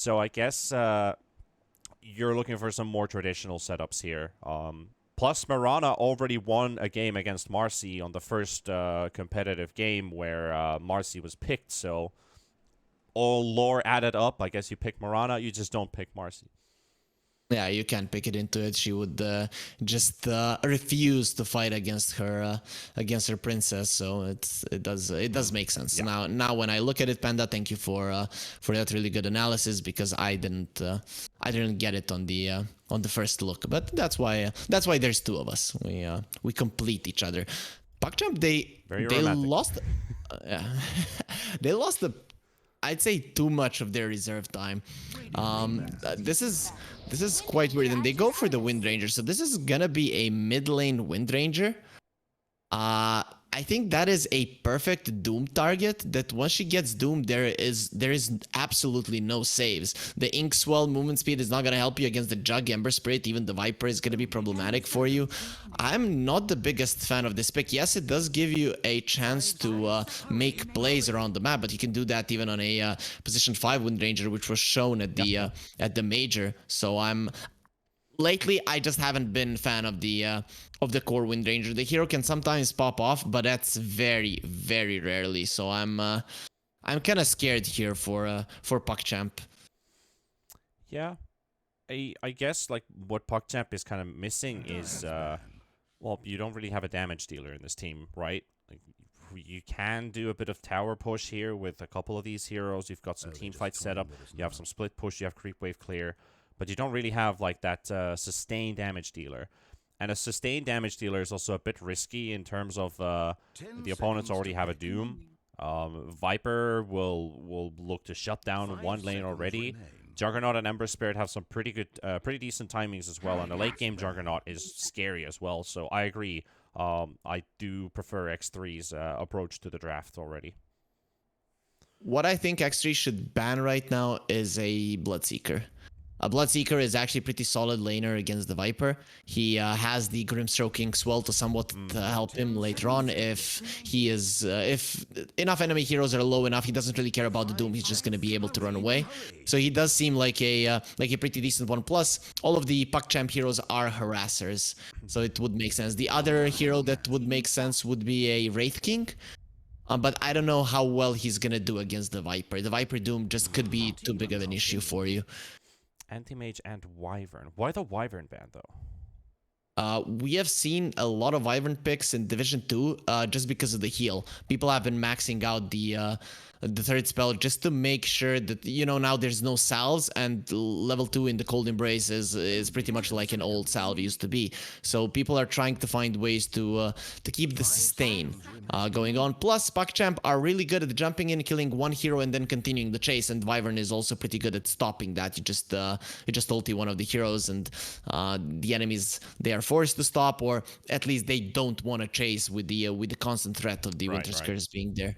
So I guess you're looking for some more traditional setups here. Plus, Mirana already won a game against Marcy on the first competitive game where Marcy was picked. So all lore added up, I guess you pick Mirana, you just don't pick Marcy. Yeah, you can't pick it into it. She would just refuse to fight against her princess. So it does make sense. Yeah. Now when I look at it, Panda, thank you for that really good analysis, because I didn't get it on the first look. But that's why there's two of us. We complete each other. PuckChamp, they romantic. lost. Yeah, they lost I'd say too much of their reserve time. This is quite weird, and they go for the Wind Ranger. So this is gonna be a mid lane Wind Ranger. I think that is a perfect Doom target, that once she gets doomed, there is absolutely no saves. The Ink Swell movement speed is not going to help you against the Jug, Ember Spirit. Even the Viper is going to be problematic for you. I'm not the biggest fan of this pick. Yes, it does give you a chance to make plays around the map, but you can do that even on a position 5 Wind Ranger, which was shown at the major. So lately, I just haven't been a fan of the core Wind Ranger. The hero can sometimes pop off, but that's very, very rarely. So I'm kind of scared here for PuckChamp. Yeah, I guess like what PuckChamp is kind of missing is well, you don't really have a damage dealer in this team, right? Like, you can do a bit of tower push here with a couple of these heroes. You've got some team fight setup. You have some split push. You have creep wave clear. But you don't really have like that sustained damage dealer. And a sustained damage dealer is also a bit risky in terms of the opponents already have a Doom. Viper will look to shut down one lane already. Juggernaut and Ember Spirit have some pretty decent timings as well. And the late game Juggernaut is scary as well. So I agree. I do prefer X3's approach to the draft already. What I think X3 should ban right now is a Bloodseeker. A Bloodseeker is actually pretty solid laner against the Viper. He has the Grimstroke Swell to somewhat help him later on if enough enemy heroes are low enough. He doesn't really care about the Doom. He's just going to be able to run away. So he does seem like a pretty decent one. Plus, all of the PuckChamp heroes are harassers, so it would make sense. The other hero that would make sense would be a Wraith King. But I don't know how well he's going to do against the Viper. The Viper Doom just could be too big of an issue for you. Anti-Mage and Wyvern. Why the Wyvern ban, though? We have seen a lot of Wyvern picks in Division 2 just because of the heal. People have been maxing out the third spell just to make sure that, now there's no salves, and level 2 in the Cold Embrace is pretty much like an old salve used to be. So people are trying to find ways to keep the sustain going on. Plus, PuckChamp are really good at jumping in, killing one hero, and then continuing the chase, and Wyvern is also pretty good at stopping that. You just ulti one of the heroes, and the enemies, they are forced to stop, or at least they don't want to chase with the constant threat of the Winter Scourge being there.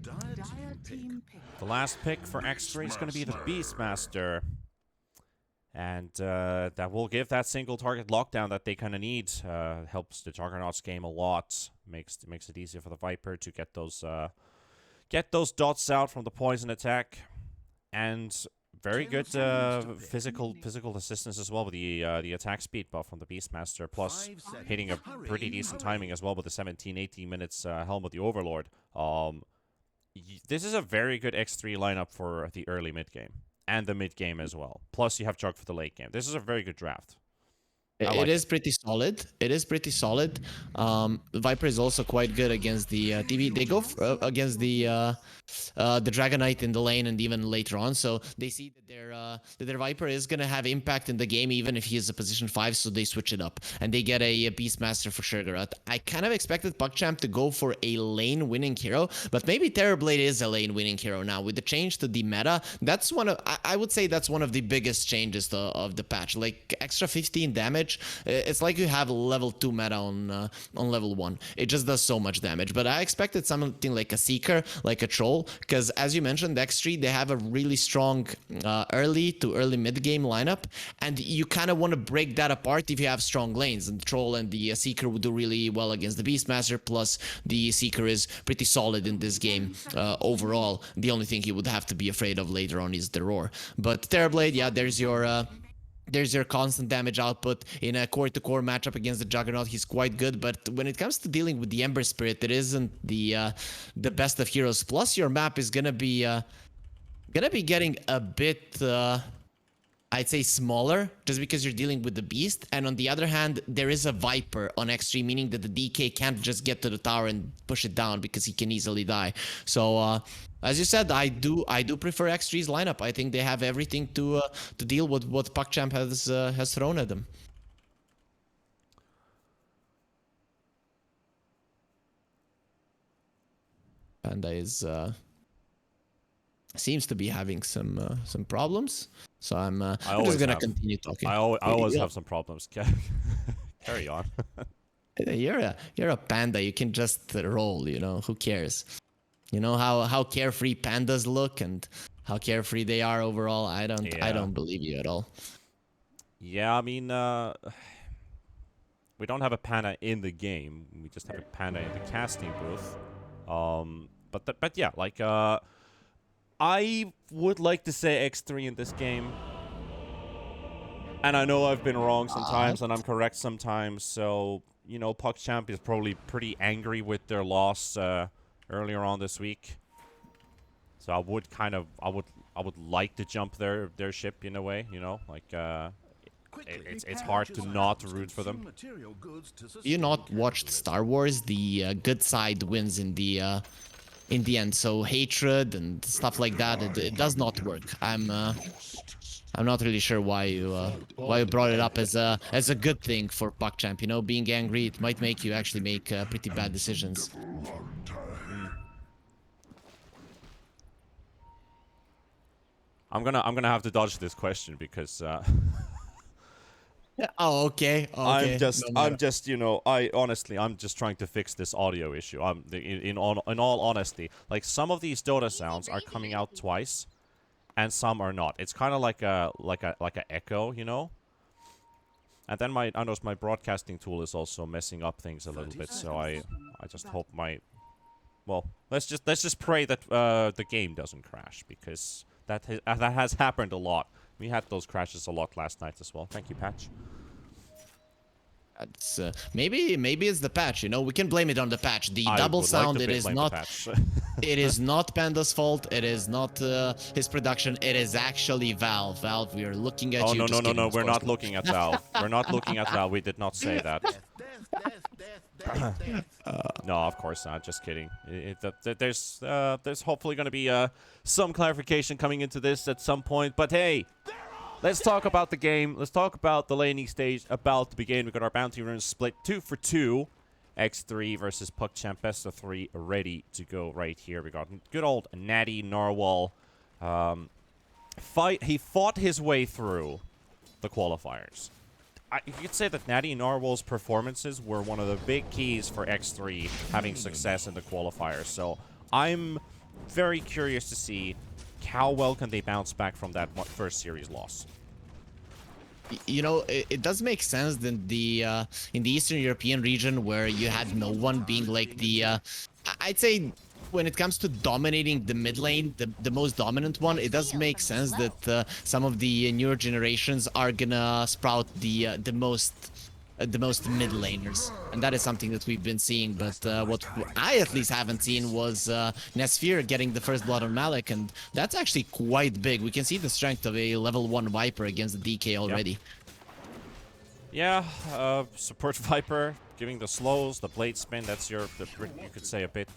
The last pick for X3 is going to be the Beastmaster. And that will give that single target lockdown that they kind of need. Helps the Juggernaut's game a lot. Makes it easier for the Viper to get those dots out from the poison attack. And very good physical assistance as well with the attack speed buff from the Beastmaster. Plus hitting a pretty decent timing as well with the 17-18 minutes Helm of the Overlord. This is a very good X3 lineup for the early mid game. And the mid game as well. Plus, you have Jug for the late game. This is a very good draft. It is pretty solid. Viper is also quite good against the TV. They go against the Dragon Knight in the lane and even later on. So they see that their Viper is gonna have impact in the game even if he is a position 5. So they switch it up and they get a Beastmaster for Sugarat. I kind of expected PuckChamp to go for a lane winning hero, but maybe Terrorblade is a lane winning hero now with the change to the meta. That's I would say that's one of the biggest changes of the patch. Like extra 15 damage. It's like you have level 2 meta on level 1. It just does so much damage. But I expected something like a Seeker, like a Troll, because as you mentioned, X3, they have a really strong early to early mid game lineup, and you kind of want to break that apart if you have strong lanes. And the Troll and the Seeker would do really well against the Beastmaster. Plus, the Seeker is pretty solid in this game overall. The only thing he would have to be afraid of later on is the Roar. But Terrorblade, yeah, there's your constant damage output in a core-to-core matchup against the Juggernaut. He's quite good, but when it comes to dealing with the Ember Spirit, it isn't the best of heroes. Plus, your map is gonna be getting a bit, I'd say, smaller, just because you're dealing with the Beast. And on the other hand, there is a Viper on X3, meaning that the DK can't just get to the tower and push it down because he can easily die. So, as you said, I do prefer X3's lineup. I think they have everything to deal with what PuckChamp has thrown at them. Panda is seems to be having some problems. So I'm just gonna continue talking. I always have some problems. Carry on. You're a panda. You can just roll. You know, who cares? You know how carefree pandas look and how carefree they are overall. I don't believe you at all. Yeah, I mean, we don't have a panda in the game. We just have a panda in the casting booth. But yeah, like I would like to say X3 in this game. And I know I've been wrong sometimes and I'm correct sometimes. So, you know, PuckChamp is probably pretty angry with their loss earlier on this week. So I would like to jump their ship in a way, you know, like it's hard to not root for them. You not watched Star Wars? The good side wins in the end. So hatred and stuff like that, it does not work. I'm not really sure why you brought it up as a good thing for PuckChamp. You know, being angry, it might make you actually make pretty bad decisions. I'm gonna have to dodge this question because Oh, okay. I'm just, you know, I'm just trying to fix this audio issue. In all honesty, like some of these Dota sounds are coming out twice, and some are not. It's kind of like a echo, you know. And then I noticed my broadcasting tool is also messing up things a little bit. So I just hope well, let's just pray that the game doesn't crash, because that has happened a lot. We had those crashes a lot last night as well. Thank you, Patch. It's, maybe it's the patch. You know, we can blame it on the patch. The double sound, it is not. It is not Panda's fault. It is not his production. It is actually Valve. Valve, we are looking at you. Oh no! We're not looking at Valve. We're not looking at Valve. We did not say that. No, of course not. Just kidding. There's hopefully going to be some clarification coming into this at some point. But hey, let's talk about the game. Let's talk about the laning stage about to begin. We got our bounty runes split 2 for 2. X3 versus PuckChamp best of 3 ready to go right here. We got good old Natty Narwhal. He fought his way through the qualifiers. You could say that Natty Narwhal's performances were one of the big keys for X3 having success in the qualifiers. So I'm very curious to see how well can they bounce back from that first series loss. You know, it does make sense that in the Eastern European region, where you had no one being like I'd say when it comes to dominating the mid lane, the most dominant one, it does make sense that some of the newer generations are gonna sprout the most mid laners, and that is something that we've been seeing. But what I at least haven't seen was Nesfear getting the first blood on Malik, and that's actually quite big. We can see the strength of a level 1 Viper against the DK already. Yeah, support Viper, giving the slows, the blade spin, that's you could say a bit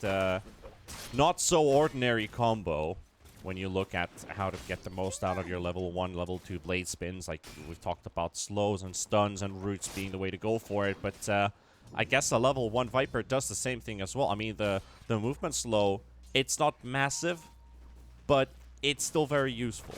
not so ordinary combo when you look at how to get the most out of your level 1, level 2 blade spins. Like, we've talked about slows and stuns and roots being the way to go for it, but I guess a level 1 Viper does the same thing as well. I mean, the movement slow, it's not massive, but it's still very useful.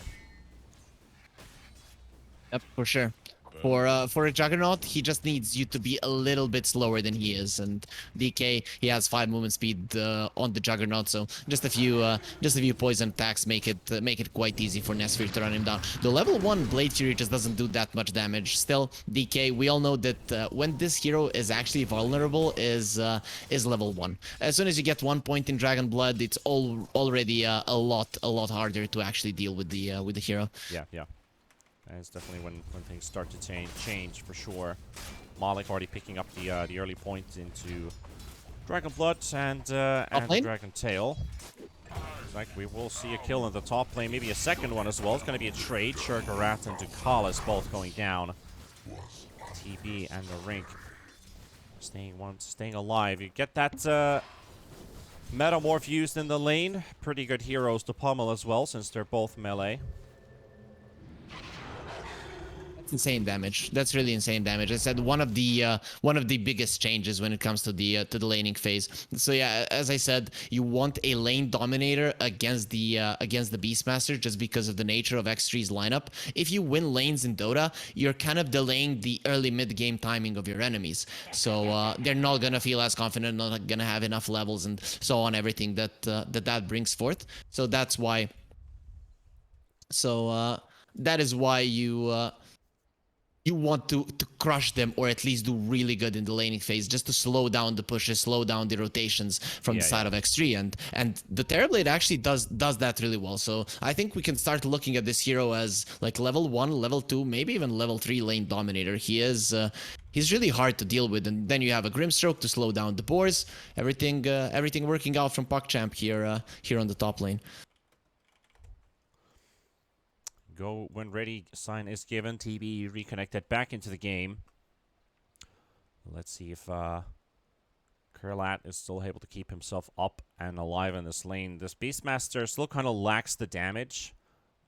Yep, for sure. For a Juggernaut, he just needs you to be a little bit slower than he is. And DK, he has 5 movement speed on the Juggernaut, so just a few poison attacks make it quite easy for Nesfir to run him down. The level 1 Blade Fury just doesn't do that much damage. Still, DK, we all know that when this hero is actually vulnerable is level 1. As soon as you get 1 point in Dragon Blood, it's already a lot harder to actually deal with the hero. Yeah. That's definitely when things start to change for sure. Malik already picking up the early points into Dragon Blood and Dragon Tail. Looks like we will see a kill in the top lane, maybe a second one as well. It's going to be a trade. Shurgarat and Dukalis both going down. TB and the Rink staying alive. You get that Metamorph used in the lane. Pretty good heroes to pummel as well, since they're both melee. Insane damage. That's really insane damage. I said one of the biggest changes when it comes to the laning phase. So yeah, as I said, you want a lane dominator against the Beastmaster just because of the nature of X3's lineup. If you win lanes in Dota, you're kind of delaying the early mid game timing of your enemies. So they're not gonna feel as confident, not gonna have enough levels and so on, everything that brings forth. So that's why. So that is why you want to crush them, or at least do really good in the laning phase, just to slow down the pushes, slow down the rotations from the side of X3, and the Terrorblade actually does that really well. So I think we can start looking at this hero as like level 1, level 2, maybe even level 3 lane dominator. He's really hard to deal with, and then you have a Grimstroke to slow down the boars. Everything working out from PuckChamp here on the top lane. Go when ready, sign is given. TB reconnected back into the game. Let's see if Kurlat is still able to keep himself up and alive in this lane. This Beastmaster still kind of lacks the damage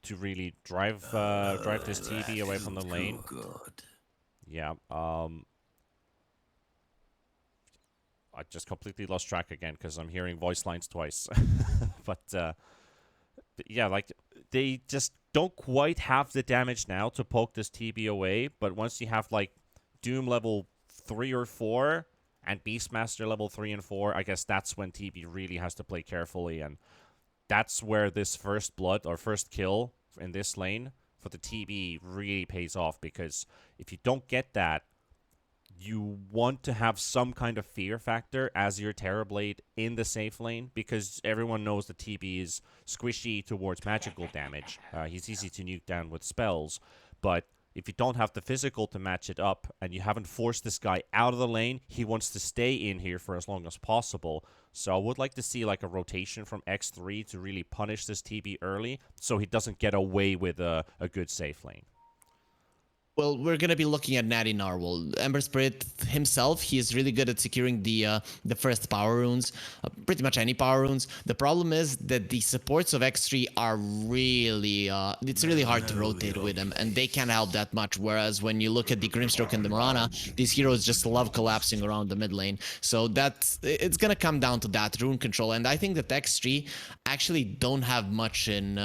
to really drive this TB away from the lane. Yeah. I just completely lost track again because I'm hearing voice lines twice. But yeah, like they just don't quite have the damage now to poke this TB away, but once you have like Doom level 3 or 4 and Beastmaster level 3 and 4, I guess that's when TB really has to play carefully, and that's where this first blood or first kill in this lane for the TB really pays off, because if you don't get that, you want to have some kind of fear factor as your Terrorblade in the safe lane, because everyone knows the TB is squishy towards magical damage. He's easy to nuke down with spells, but if you don't have the physical to match it up and you haven't forced this guy out of the lane, he wants to stay in here for as long as possible. So I would like to see like a rotation from X3 to really punish this TB early so he doesn't get away with a good safe lane. Well, we're gonna be looking at Natty Narwhal. Ember Spirit himself, he is really good at securing the first power runes, pretty much any power runes. The problem is that the supports of X3 are really, it's really hard to rotate with them, and they can't help that much. Whereas when you look at the Grimstroke and the Mirana, these heroes just love collapsing around the mid lane. So it's gonna come down to that rune control, and I think that X3 actually don't have much in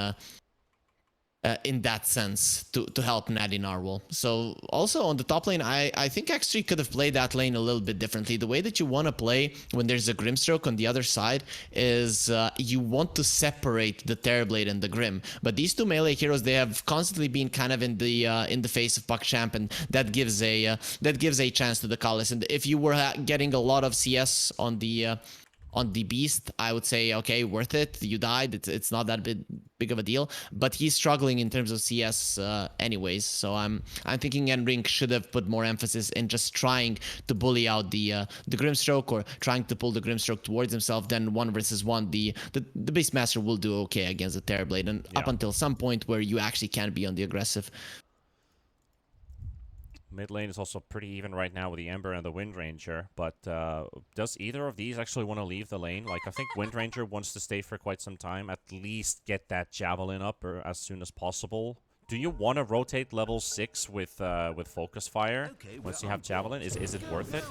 that sense to help Natty Narwhal. So also on the top lane, I think X3 could have played that lane a little bit differently. The way that you want to play when there's a Grimstroke on the other side is you want to separate the Terrorblade and the Grim. But these two melee heroes, they have constantly been kind of in the face of PuckChamp, and that gives a chance to the Dukalis. And if you were getting a lot of CS on the Beast, I would say, okay, worth it. You died. It's not that big of a deal. But he's struggling in terms of CS anyways. So I'm thinking Enrink should have put more emphasis in just trying to bully out the Grimstroke, or trying to pull the Grimstroke towards himself. Then 1 versus 1, the Beastmaster will do okay against the Terrorblade, and up until some point where you actually can be on the aggressive. Mid lane is also pretty even right now with the Ember and the Wind Ranger, but does either of these actually want to leave the lane? Like, I think Wind Ranger wants to stay for quite some time, at least get that Javelin up or as soon as possible. Do you want to rotate level 6 with Focus Fire once you have Javelin? Is it worth it?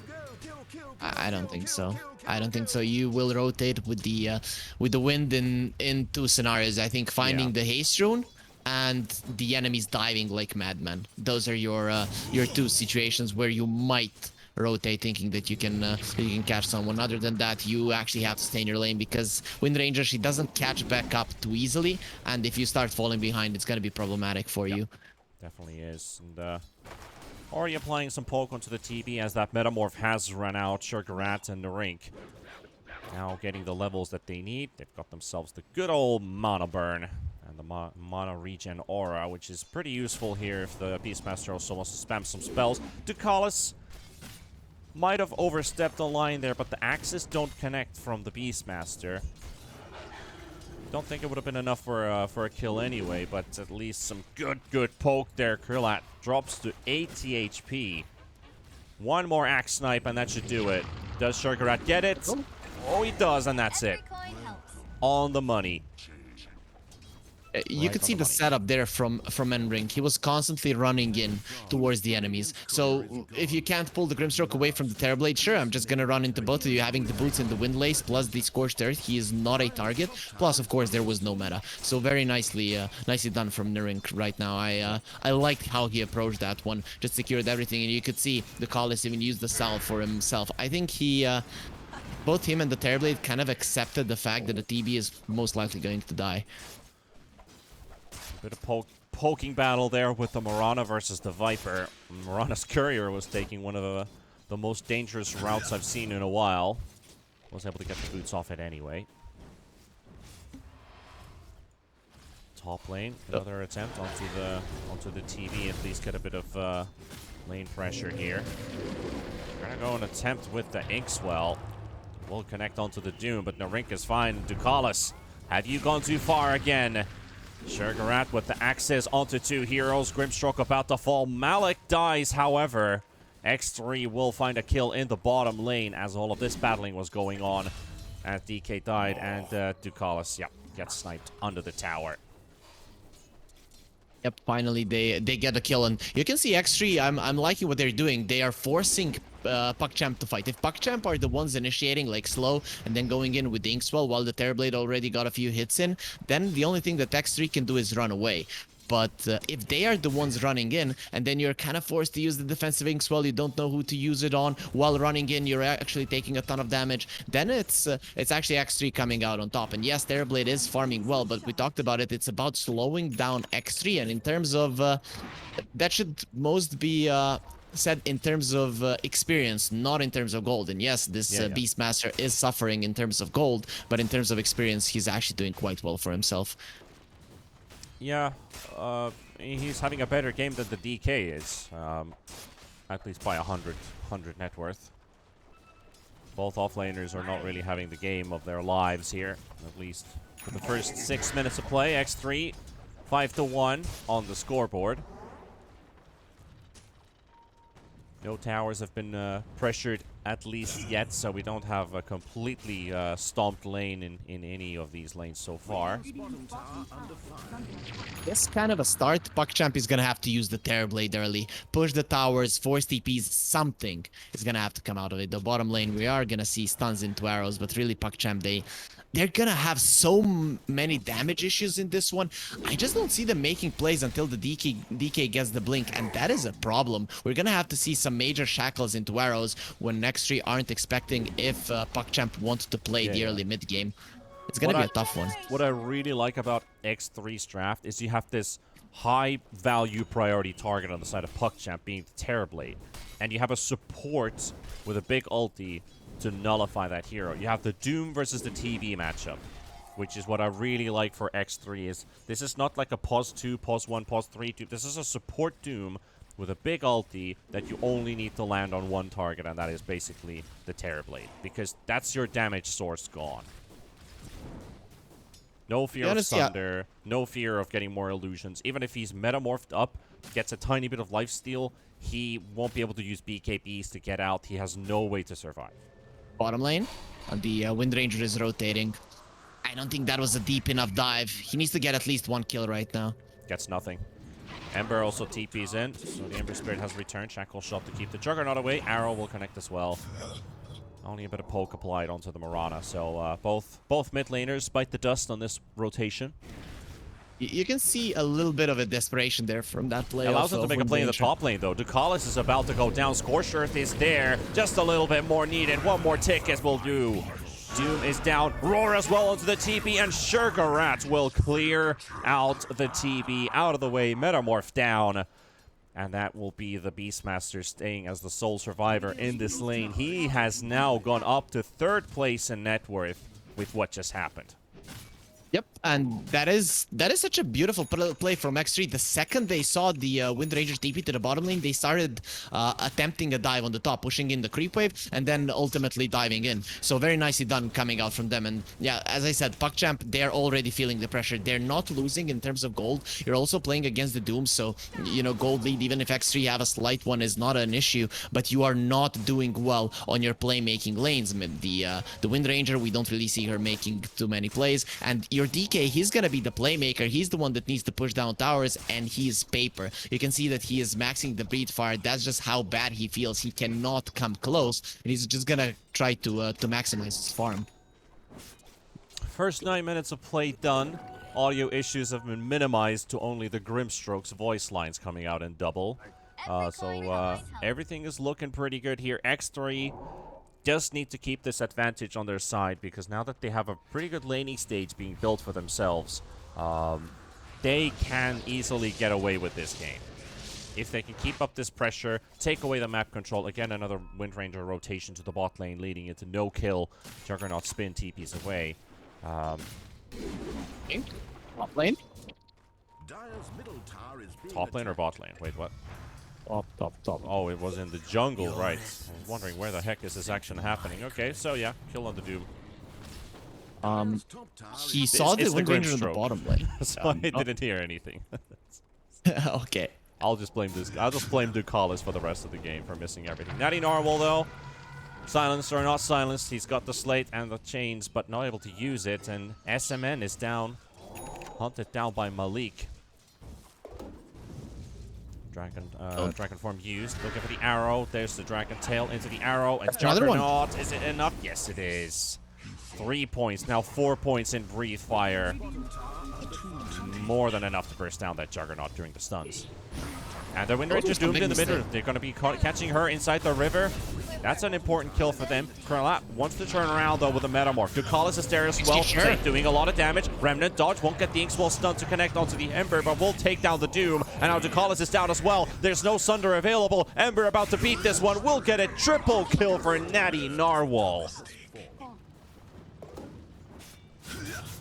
I don't think so. I don't think so. You will rotate with the Wind in 2 scenarios. I think finding the Haste Rune and the enemies diving like madmen. Those are your two situations where you might rotate thinking that you can catch someone. Other than that, you actually have to stay in your lane because Wind Ranger, she doesn't catch back up too easily, and if you start falling behind, it's gonna be problematic for you. Definitely is. And already applying some poke onto the TB as that Metamorph has run out. Sugarat and Narink now getting the levels that they need. They've got themselves the good old Mana Burn and the Mana Regen Aura, which is pretty useful here if the Beastmaster also wants to spam some spells. Ducalis might have overstepped the line there, but the axes don't connect from the Beastmaster. Don't think it would have been enough for a kill anyway, but at least some good poke there. Kurlat drops to 80 HP. One more axe snipe, and that should do it. Does Sugarat get it? Oh, he does, and that's it. On the money. You could see the setup there from Enring. He was constantly running in towards the enemies. So if you can't pull the Grimstroke away from the Terrorblade, sure, I'm just gonna run into both of you, having the boots and the Windlace plus the Scorched Earth. He is not a target. Plus, of course, there was no meta. So very nicely done from Enring right now. I liked how he approached that one. Just secured everything, and you could see the Collis even used the salve for himself. I think he both him and the Terrorblade kind of accepted the fact that the TB is most likely going to die. Bit of poking battle there with the Mirana versus the Viper. Mirana's Courier was taking one of the most dangerous routes I've seen in a while. Was able to get the boots off it anyway. Top lane, another attempt onto the TV. At least get a bit of lane pressure here. Gonna go and attempt with the Inkswell. Will connect onto the Doom, but Narink is fine. Ducalis, have you gone too far again? Sugarat with the axes onto two heroes. Grimstroke about to fall. Malik dies, however. X3 will find a kill in the bottom lane as all of this battling was going on. As DK died and Ducalis, gets sniped under the tower. Yep, finally they get a kill, and you can see X3. I'm liking what they're doing. They are forcing PuckChamp to fight. If PuckChamp are the ones initiating like slow and then going in with the Inkswell while the Terrorblade already got a few hits in, then the only thing that X3 can do is run away. But if they are the ones running in, and then you're kind of forced to use the defensive Inkswell, you don't know who to use it on. While running in, you're actually taking a ton of damage. Then it's actually X3 coming out on top. And yes, Terrorblade is farming well, but we talked about it. It's about slowing down X3. And in terms of... that should most be... said in terms of experience, not in terms of gold. And yes, this Beastmaster is suffering in terms of gold, but in terms of experience, he's actually doing quite well for himself. Yeah, he's having a better game than the DK is, at least by 100 net worth. Both offlaners are not really having the game of their lives here, at least for the first 6 minutes of play. X3, 5-1 on the scoreboard. No towers have been pressured at least yet, so we don't have a completely stomped lane in any of these lanes so far. This kind of a start, PuckChamp is gonna have to use the Terrorblade early, push the towers, force TPs, something is gonna have to come out of it. The bottom lane, we are gonna see stuns into arrows, but really PuckChamp, they're gonna have so many damage issues in this one. I just don't see them making plays until the DK gets the blink, and that is a problem. We're gonna have to see some major shackles into arrows when next 3 aren't expecting if PuckChamp wants to play the early mid game. It's gonna be a tough one. What I really like about X3's draft is you have this high value priority target on the side of PuckChamp being the Terrorblade, and you have a support with a big ulti to nullify that hero. You have the Doom versus the TV matchup, which is what I really like for X3. Is this is not like a pause 2, pause 1, pause 3, 2. This is a support Doom with a big ulti that you only need to land on one target, and that is basically the Terrorblade, because that's your damage source gone. No fear of Thunder, no fear of getting more illusions. Even if he's metamorphed up, gets a tiny bit of lifesteal, he won't be able to use BKBs to get out. He has no way to survive. Bottom lane, the Wind Ranger is rotating. I don't think that was a deep enough dive. He needs to get at least 1 kill right now. Gets nothing. Ember also TP's in, so the Ember Spirit has returned. Shackle shot to keep the Juggernaut away. Arrow will connect as well. Only a bit of poke applied onto the Mirana, so both mid laners bite the dust on this rotation. You can see a little bit of a desperation there from that play. Allows him to make a play in the Windranger. top lane, though. Ducalis is about to go down. Scorched Earth is there. Just a little bit more needed. One more ticket will do. Doom is down. Roar as well onto the TP, and Sugarat will clear out the TP out of the way. Metamorph down. And that will be the Beastmaster staying as the sole survivor in this lane. He has now gone up to 3rd place in net worth with what just happened. Yep, and that is such a beautiful play from X3. The second they saw the Windranger TP to the bottom lane, they started attempting a dive on the top, pushing in the creep wave, and then ultimately diving in. So very nicely done coming out from them. And yeah, as I said, PuckChamp, they're already feeling the pressure. They're not losing in terms of gold. You're also playing against the Doom, so, you know, gold lead, even if X3 have a slight one, is not an issue, but you are not doing well on your playmaking lanes. The Windranger, we don't really see her making too many plays, and your DK, he's gonna be the playmaker. He's the one that needs to push down towers, and he's paper. You can see that he is maxing the breed fire. That's just how bad he feels. He cannot come close, and he's just gonna try to maximize his farm. First 9 minutes of play done. Audio issues have been minimized to only the Grimstrokes voice lines coming out in double. So everything is looking pretty good here. X3 just need to keep this advantage on their side, because now that they have a pretty good laning stage being built for themselves, they can easily get away with this game. If they can keep up this pressure, take away the map control, again another Windranger rotation to the bot lane leading into no kill. Juggernaut spin TPs away. Top lane? Top lane or bot lane? Wait, what? Top. Oh, it was in the jungle, right. I was wondering where the heck is this action happening. Okay, so yeah, kill on the Doom. He saw the Windranger in the Grimstroke. bottom lane. So I didn't hear anything. Okay. I'll just blame Ducalis for the rest of the game for missing everything. Natty Narwhal, though, silenced or not silenced, he's got the slate and the chains, but not able to use it. And SMN is down, hunted down by Malik. Dragon form used. Looking for the arrow. There's the dragon tail into the arrow. And Juggernaut. Is it enough? Yes, it is. 3 points. Now 4 points in breathe fire. More than enough to burst down that Juggernaut during the stuns. And the Windranger doomed in the middle. They're going to be catching her inside the river. That's an important kill for them. Kralap wants to turn around, though, with a Metamorph. Ducalis is there as well, doing a lot of damage. Remnant dodge, won't get the Inkswell stun to connect onto the Ember, but will take down the Doom. And now Ducalis is down as well. There's no Sunder available. Ember about to beat this one. Will get a triple kill for Natty Narwhal.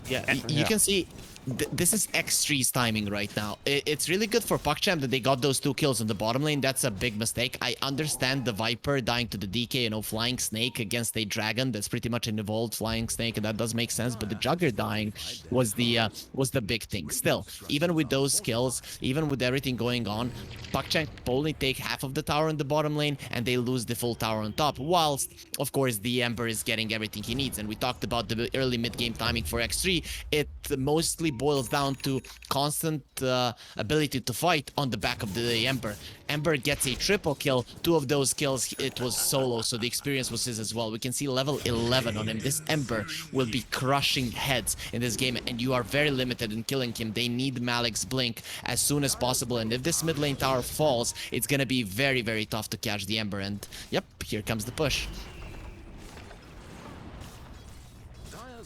Yeah, you can see this is X3's timing right now. It's really good for PuckChamp that they got those 2 kills in the bottom lane. That's a big mistake. I understand the Viper dying to the DK, you know, flying snake against a dragon. That's pretty much an evolved flying snake, and that does make sense. But the Jugger dying was the big thing. Still, even with those kills, even with everything going on, PuckChamp only take half of the tower in the bottom lane, and they lose the full tower on top. Whilst, of course, the Ember is getting everything he needs. And we talked about the early mid-game timing for X3. It mostly boils down to constant ability to fight on the back of the Ember. Ember gets a triple kill. 2 of those kills, it was solo, so the experience was his as well. We can see level 11 on him. This Ember will be crushing heads in this game, and you are very limited in killing him. They need Malik's Blink as soon as possible, and if this mid lane tower falls, it's gonna be very, very tough to catch the Ember. And yep, here comes the push.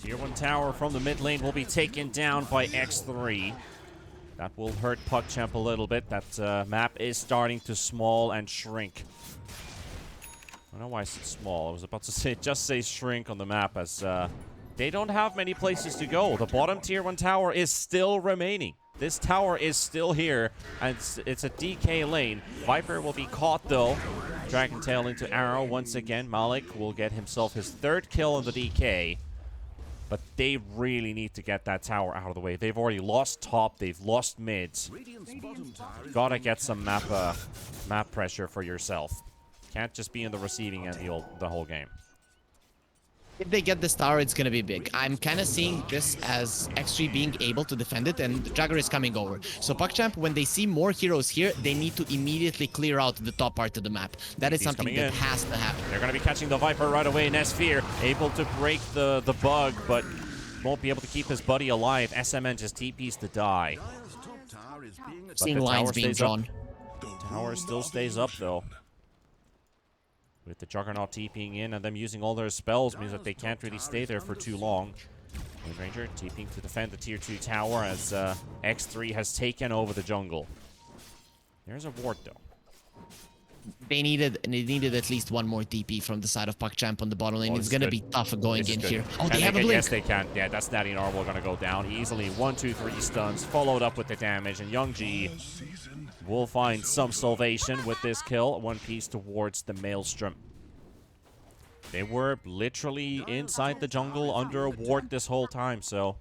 Tier 1 tower from the mid lane will be taken down by X3. That will hurt PuckChamp a little bit. That map is starting to small and shrink. I don't know why I said small. I was about to say just say shrink on the map, as they don't have many places to go. The bottom tier 1 tower is still remaining. This tower is still here, and it's a DK lane. Viper will be caught, though. Dragon Tail into arrow once again. Malik will get himself his 3rd kill on the DK. But they really need to get that tower out of the way. They've already lost top. They've lost mids. Gotta get some map pressure for yourself. Can't just be in the receiving end the whole game. If they get this tower, it's gonna be big. I'm kind of seeing this as X3 being able to defend it, and Jagger is coming over. So PuckChamp, when they see more heroes here, they need to immediately clear out the top part of the map. That is something that has to happen. They're gonna be catching the Viper right away. Nesfear able to break the bug, but won't be able to keep his buddy alive. SMN just TPs to die. Seeing lines being drawn. Tower still stays up, though. With the Juggernaut TPing in and them using all their spells means that they can't really stay there for too long. Windranger TPing to defend the tier 2 tower as X3 has taken over the jungle. There's a ward, though. They needed at least one more DP from the side of PuckChamp on the bottom lane. It's gonna be tough going in here. Oh, they have a blink. Yes, they can. Yeah, that's Natty Narwhal gonna go down easily. 1, 2, 3 stuns, followed up with the damage, and Young G will find some salvation with this kill. One piece towards the Maelstrom. They were literally inside the jungle under a ward this whole time, so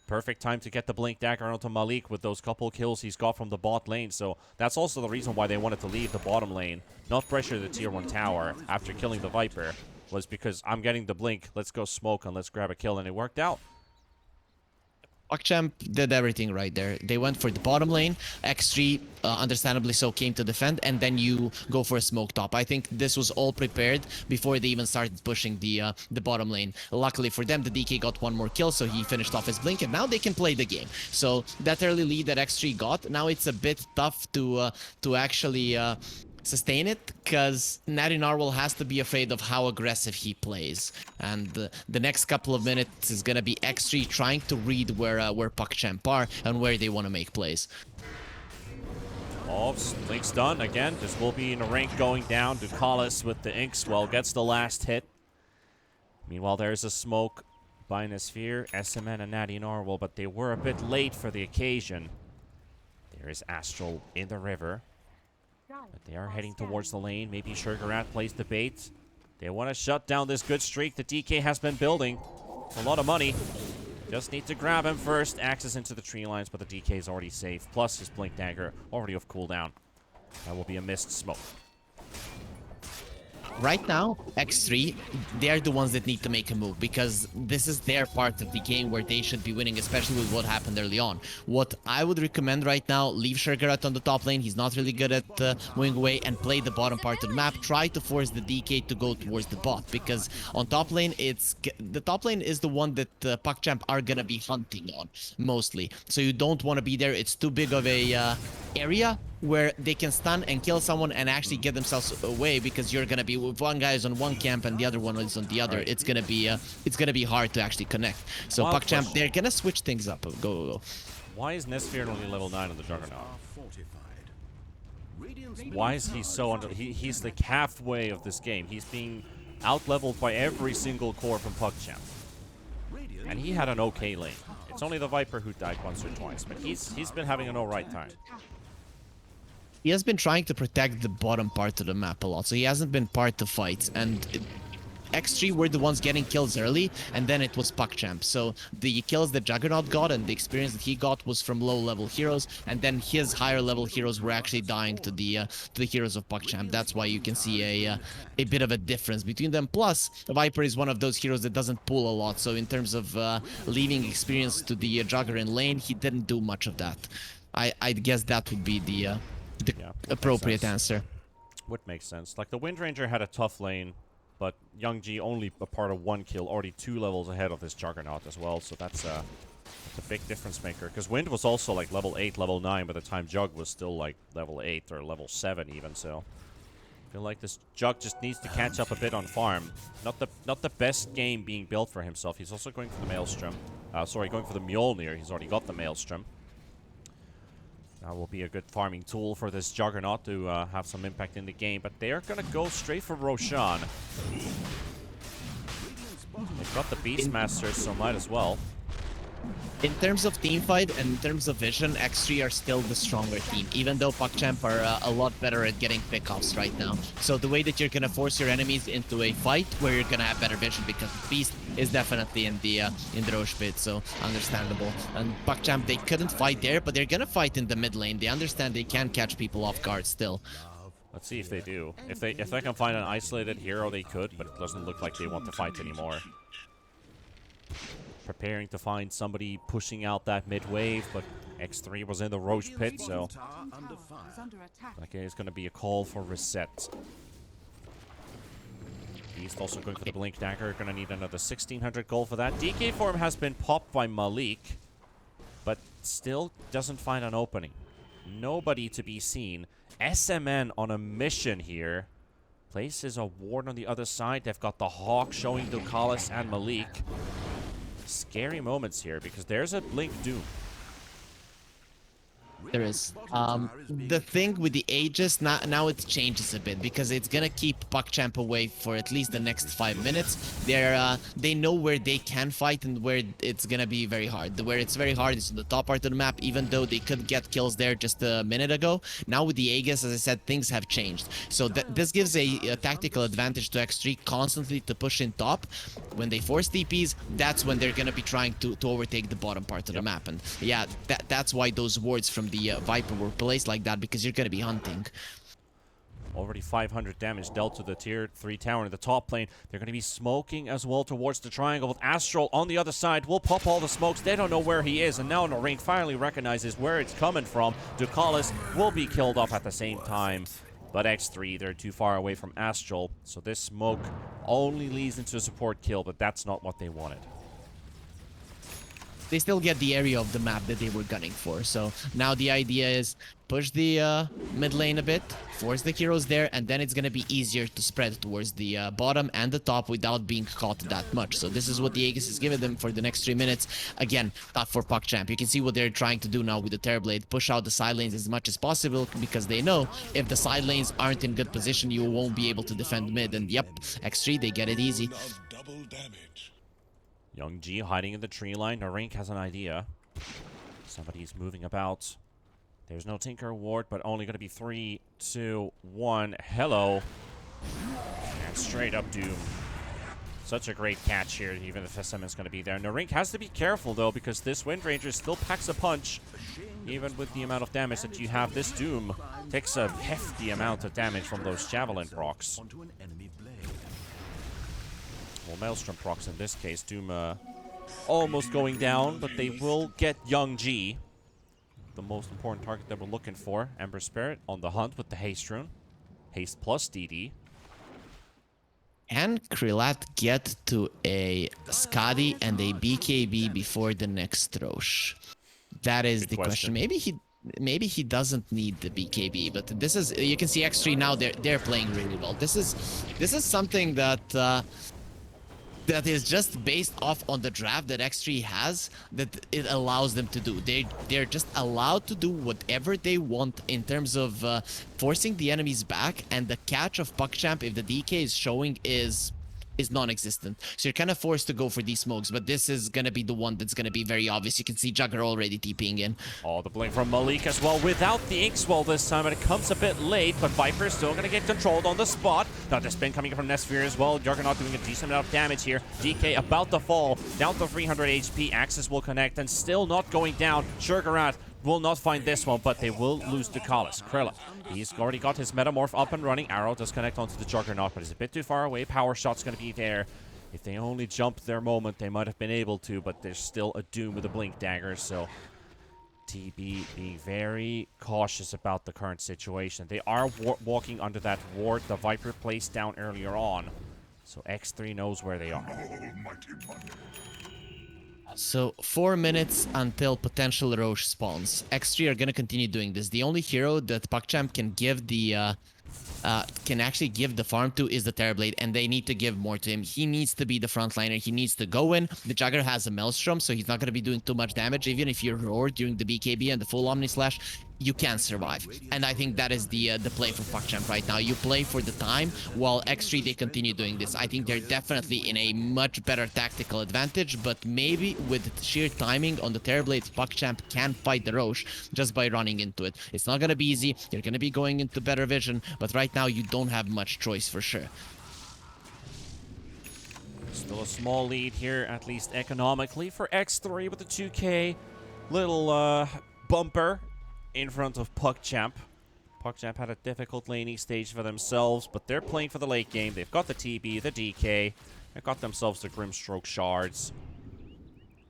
perfect time to get the Blink Dagger onto Malik with those couple kills he's got from the bot lane. So that's also the reason why they wanted to leave the bottom lane, not pressure the tier 1 tower after killing the Viper, was because I'm getting the Blink, let's go smoke and let's grab a kill, and it worked out. PuckChamp did everything right there. They went for the bottom lane. X3, understandably so, came to defend, and then you go for a smoke top. I think this was all prepared before they even started pushing the bottom lane. Luckily for them, the DK got one more kill, so he finished off his blink, and now they can play the game. So that early lead that X3 got, now it's a bit tough to actually sustain it, because Natty Narwhal has to be afraid of how aggressive he plays. And the next couple of minutes is going to be X3 trying to read where PuckChamp are and where they want to make plays. Oh, Blink's done again. This will be in a rank going down. Ducalis with the Inkswell gets the last hit. Meanwhile, there's a smoke by Sphere, SMN, and Natty Narwhal, but they were a bit late for the occasion. There is Astral in the river. But they are heading towards the lane. Maybe Sugarat plays the bait. They want to shut down this good streak that DK has been building. It's a lot of money. Just need to grab him first. Access into the tree lines, but the DK is already safe. Plus his Blink Dagger already off cooldown. That will be a missed smoke. Right now, X3, they are the ones that need to make a move, because this is their part of the game where they should be winning, especially with what happened early on. What I would recommend right now, leave Sugarat on the top lane. He's not really good at moving away, and play the bottom part of the map. Try to force the DK to go towards the bot, because on top lane, the top lane is the one that PuckChamp are gonna be hunting on, mostly. So you don't want to be there. It's too big of a area where they can stun and kill someone and actually get themselves away, because you're gonna be, if one guy is on one camp and the other one is on the other, it's gonna be hard to actually connect. So PuckChamp, they're gonna switch things up. Go. Why is Nesfear only level 9 on the Juggernaut? Why is he so under? He's like halfway of this game. He's being out-leveled by every single core from PuckChamp. And he had an okay lane. It's only the Viper who died once or twice, but he's been having an alright time. He has been trying to protect the bottom part of the map a lot, so he hasn't been part of fights. And X3 were the ones getting kills early, and then it was PuckChamp. So the kills that Juggernaut got and the experience that he got was from low-level heroes, and then his higher-level heroes were actually dying to the heroes of PuckChamp. That's why you can see a bit of a difference between them. Plus, Viper is one of those heroes that doesn't pull a lot, so in terms of leaving experience to the Jugger in lane, he didn't do much of that. I guess that would be the appropriate answer. Would make sense. Like, the Windranger had a tough lane, but Young G only a part of 1 kill, already 2 levels ahead of this Juggernaut as well, so that's a big difference maker. Because Wind was also like level 8, level 9 by the time Jug was still like level 8 or level 7 even, so I feel like this Jug just needs to catch up a bit on farm. Not the best game being built for himself. He's also going for the Maelstrom. Going for the Mjolnir. He's already got the Maelstrom. That will be a good farming tool for this Juggernaut to have some impact in the game. But they are going to go straight for Roshan. They've got the Beastmaster, so might as well. In terms of teamfight and in terms of vision, X3 are still the stronger team, even though PuckChamp are a lot better at getting pickoffs right now. So the way that you're going to force your enemies into a fight where you're going to have better vision, because Beast is definitely in the Roche pit, so understandable. And PuckChamp, they couldn't fight there, but they're going to fight in the mid lane. They understand they can catch people off guard still. Let's see if they do. If they can find an isolated hero, they could, but it doesn't look like they want to fight anymore. Preparing to find somebody pushing out that mid wave, but X3 was in the Roche pit, so okay, it's going to be a call for reset. Beast also going for the Blink Dagger. Gonna need another 1600 gold for that. DK form has been popped by Malik, but still doesn't find an opening. Nobody to be seen. SMN on a mission here. Places a ward on the other side. They've got the Hawk showing Ducalis and Malik. Scary moments here because there's a Blink Doom. There is. The thing with the Aegis, now it changes a bit because it's gonna keep PuckChamp away for at least the next 5 minutes. They know where they can fight and where it's gonna be very hard. Where it's very hard is on the top part of the map, even though they could get kills there just a minute ago. Now with the Aegis, as I said, things have changed. So this gives a tactical advantage to X3 constantly to push in top. When they force TPs, that's when they're gonna be trying to overtake the bottom part of the map. And yeah, that's why those wards from the Viper were placed like that, because you're gonna be hunting. Already 500 damage dealt to the tier 3 tower in the top lane. They're going to be smoking as well towards the triangle with Astral on the other side. Will pop all the smokes. They don't know where he is, and now Noreen finally recognizes where it's coming from. Ducalis will be killed off at the same time, but X3, they're too far away from Astral, so this smoke only leads into a support kill, but that's not what they wanted. They still get the area of the map that they were gunning for. So now the idea is push the mid lane a bit, force the heroes there, and then it's going to be easier to spread towards the bottom and the top without being caught that much. So this is what the Aegis is giving them for the next 3 minutes. Again, tough for PuckChamp. You can see what they're trying to do now with the Terrorblade. Push out the side lanes as much as possible because they know if the side lanes aren't in good position, you won't be able to defend mid. And yep, X3, they get it easy. Young G hiding in the tree line. Narink has an idea. Somebody's moving about. There's no Tinker ward, but only going to be 3, 2, 1. Hello. And straight up Doom. Such a great catch here, even if SM is going to be there. Narink has to be careful, though, because this Wind Ranger still packs a punch. Even with the amount of damage that you have, this Doom takes a hefty amount of damage from those Javelin procs. Well, Maelstrom procs in this case. Doom almost going down, but they will get Young G. The most important target that we're looking for. Ember Spirit on the hunt with the Haste Rune. Haste plus DD. Can Krillat get to a Skadi and a BKB before the next Rosh? That is the question. Maybe he doesn't need the BKB, but this is, you can see X3 now they're playing really well. This is something that that is just based off on the draft that X3 has, that it allows them to do. They're just allowed to do whatever they want in terms of forcing the enemies back, and the catch of PuckChamp, if the DK is showing, is non-existent. So you're kind of forced to go for these smokes, but this is going to be the one that's going to be very obvious. You can see Jugger already TPing in. Oh, the blink from Malik as well without the Ink Swell this time, and it comes a bit late, but Viper is still going to get controlled on the spot. Now the spin coming from Nesphere as well. Juggernaut doing a decent amount of damage here. DK about to fall, down to 300 HP. Axis will connect and still not going down. Sugarat will not find this one, but they will lose to Kalis. Krilla, he's already got his Metamorph up and running. Arrow does connect onto the Juggernaut, but he's a bit too far away. Power Shot's going to be there. If they only jumped their moment, they might have been able to, but there's still a Doom with a Blink Dagger, so TB being very cautious about the current situation. They are walking under that ward the Viper placed down earlier on, so X3 knows where they are. So 4 minutes until potential Roche spawns. X3 are gonna continue doing this. The only hero that PuckChamp can give the can actually give the farm to is the Terrorblade, and they need to give more to him. He needs to be the frontliner. He needs to go in. The Jugger has a Maelstrom, so he's not going to be doing too much damage. Even if you roar during the BKB and the full Omni Slash, you can survive. And I think that is the play for PuckChamp right now. You play for the time, while X3, they continue doing this. I think they're definitely in a much better tactical advantage, but maybe with sheer timing on the Terrorblades, PuckChamp can fight the Roche just by running into it. It's not going to be easy. You're going to be going into better vision, but right now you don't have much choice for sure. Still a small lead here, at least economically, for X3 with the 2k little bumper in front of PuckChamp. PuckChamp had a difficult laning stage for themselves, but they're playing for the late game. They've got the TB, the DK. They've got themselves the Grimstroke shards.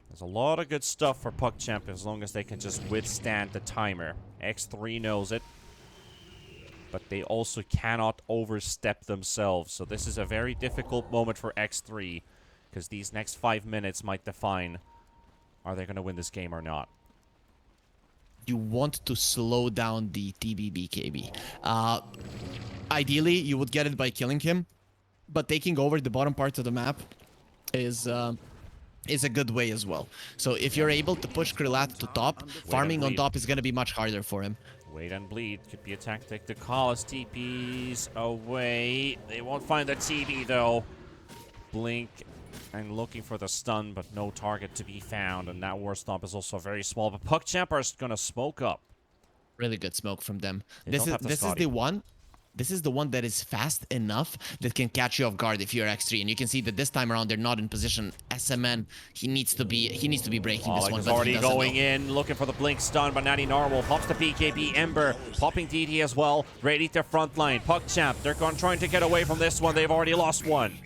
There's a lot of good stuff for PuckChamp as long as they can just withstand the timer. X3 knows it. but they also cannot overstep themselves. So this is a very difficult moment for X3, because these next 5 minutes might define, are they going to win this game or not? You want to slow down the TBBKB. Ideally, you would get it by killing him, but taking over the bottom part of the map is a good way as well. So if you're able to push Krilat to top, farming on top is going to be much harder for him. Wait and bleed could be a tactic to call us TPs away. They won't find the TB though. Blink and looking for the stun, but no target to be found. And that war stomp is also very small. But PuckChamp are going to smoke up. Really good smoke from them. They This don't have the is Scotty. the one. This is the one that is fast enough that can catch you off guard if you're X3. And you can see that this time around they're not in position. SMN, he needs to be breaking this one. Is But already he doesn't going know. in, looking for the blink stun, but Natty Narwhal pops the BKB Ember, popping DD as well, ready to frontline. PuckChamp, they're trying to get away from this one. They've already lost one.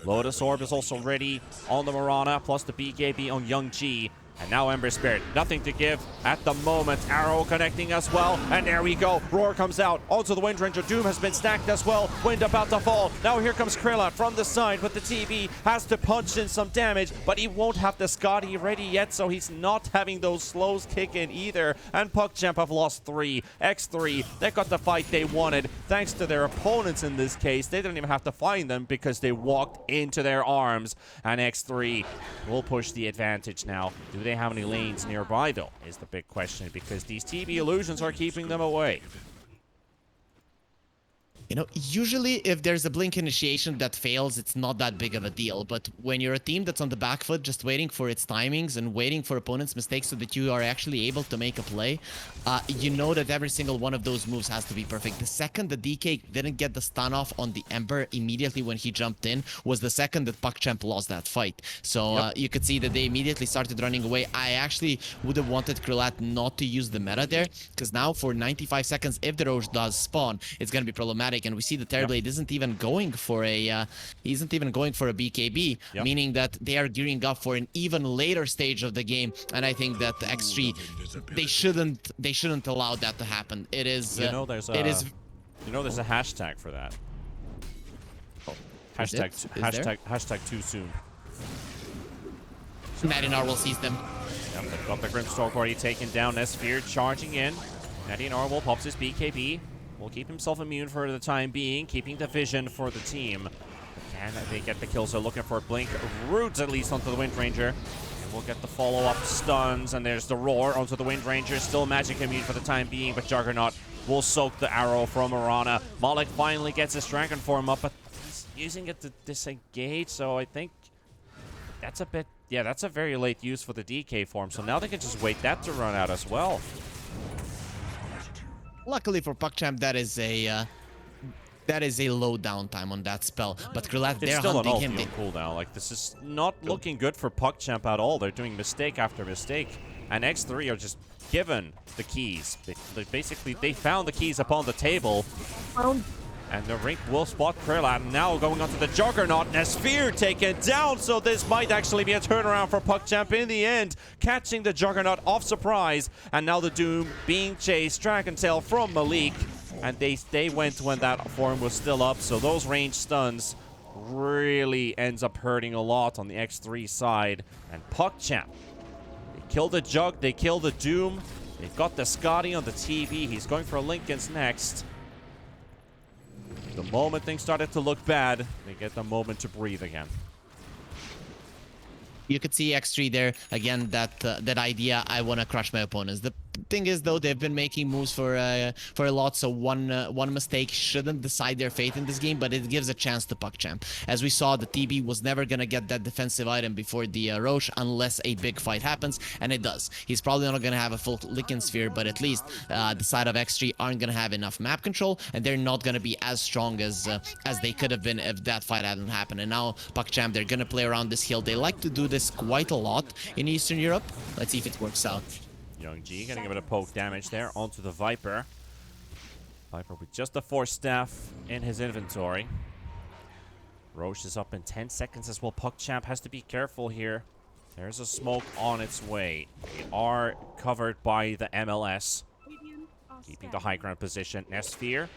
Lotus Orb is also ready on the Mirana, plus the BKB on Young G. And now Ember Spirit, nothing to give at the moment. Arrow connecting as well, and there we go. Roar comes out onto the Wind Ranger. Doom has been stacked as well. Wind about to fall. Now here comes Krilla from the side, but the TB has to punch in some damage, but he won't have the Scotty ready yet, so he's not having those slows kick in either. And PuckChamp have lost 3. X3, they got the fight they wanted, thanks to their opponents in this case. They didn't even have to find them because they walked into their arms. And X3 will push the advantage now. Do they have any lanes nearby, though, is the big question, because these TB illusions are keeping them away. You know, usually if there's a blink initiation that fails, it's not that big of a deal. But when you're a team that's on the back foot, just waiting for its timings and waiting for opponents' mistakes so that you are actually able to make a play, you know that every single one of those moves has to be perfect. The second the DK didn't get the stun off on the Ember immediately when he jumped in was the second that PuckChamp lost that fight. So you could see that they immediately started running away. I actually would have wanted Krilat not to use the meta there, because now for 95 seconds, if the Roche does spawn, it's going to be problematic. And we see the Terrorblade isn't even going for a BKB, meaning that they are gearing up for an even later stage of the game. And I think that the X3, they shouldn't allow that to happen. It is there's a hashtag for that. Hashtag too soon. Natty Narwhal sees them. Yep, they've got the Grimstalk already taken down. Sphere charging in. Natty Narwhal pops his BKB. Will keep himself immune for the time being, keeping the vision for the team. Can they get the kills? They're looking for Blink roots at least onto the Wind Ranger. And we'll get the follow-up stuns, and there's the Roar onto the Wind Ranger. Still magic immune for the time being, but Juggernaut will soak the arrow from Mirana. Malik finally gets his Dragon form up, but he's using it to disengage, so I think that's a bit... Yeah, that's a very late use for the DK form, so now they can just wait that to run out as well. Luckily for PuckChamp, that is a low downtime on that spell. But Krilat, they're hunting him. It's still an cooldown. Like, this is not looking good for PuckChamp at all. They're doing mistake after mistake. And X3 are just given the keys. They found the keys upon the table. And the Rink will spot Krilat. Now going onto the Juggernaut. Sphere taken down. So this might actually be a turnaround for PuckChamp in the end. Catching the Juggernaut off surprise. And now the Doom being chased. Dragon Tail from Malik. And they went when that form was still up. So those range stuns really ends up hurting a lot on the X3 side. And PuckChamp, they kill the Jug. They kill the Doom. They've got the Scotty on the TV. He's going for Lincoln's next. The moment things started to look bad, they get the moment to breathe again. You could see X3 there again. That idea, I want to crush my opponents. The thing is, though, they've been making moves for a lot, so one mistake shouldn't decide their fate in this game, but it gives a chance to PuckChamp. As we saw, the TB was never gonna get that defensive item before the Roche unless a big fight happens, and it does. He's probably not gonna have a full Lycan Sphere, but at least the side of X3 aren't gonna have enough map control, and they're not gonna be as strong as they could have been if that fight hadn't happened. And now PuckChamp, they're gonna play around this hill. They like to do this quite a lot in Eastern Europe. Let's see if it works out. Young G getting a bit of poke damage there onto the Viper. Viper with just a Force Staff in his inventory. Roche is up in 10 seconds as well. PuckChamp has to be careful here. There's a smoke on its way. They are covered by the MLS. Keeping the high ground position. Sphere